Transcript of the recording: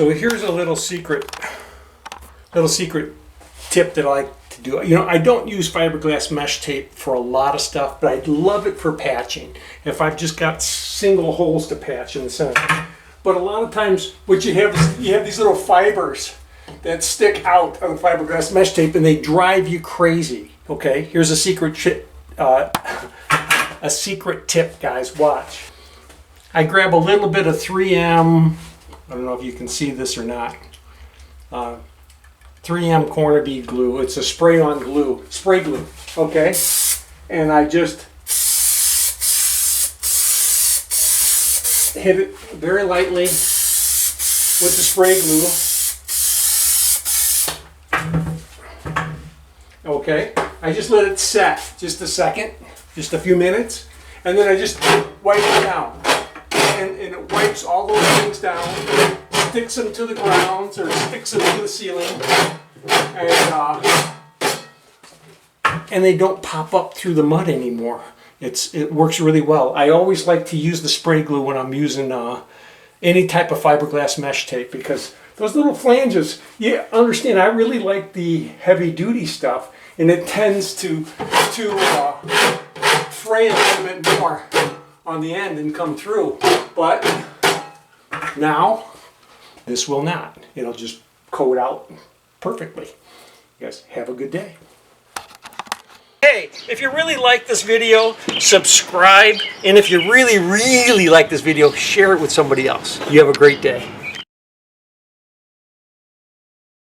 So here's a little secret tip that I like to do. You know, I don't use fiberglass mesh tape for a lot of stuff, but I love it for patching. If I've just got single holes to patch in the center. But a lot of times what you have is you have these little fibers that stick out of the fiberglass mesh tape and they drive you crazy. Okay, here's a secret tip, guys. Watch. I grab a little bit of 3M, I don't know if you can see this or not, 3M corner bead glue. It's a spray-on glue, spray glue, okay? And I just hit it very lightly with the spray glue. Okay, I just let it set just a second, just a few minutes, and then I just wipe it down. And it wipes all those things down, sticks them to the ground or sticks them to the ceiling, and they don't pop up through the mud anymore. It works really well. I always like to use the spray glue when I'm using any type of fiberglass mesh tape, because those little flanges, you understand, I really like the heavy duty stuff, and it tends to fray a little bit more on the end and come through. But now this will not. It'll just coat out perfectly. You guys have a good day. Hey, if you really like this video, subscribe, and if you really like this video, share it with somebody else. You have a great day.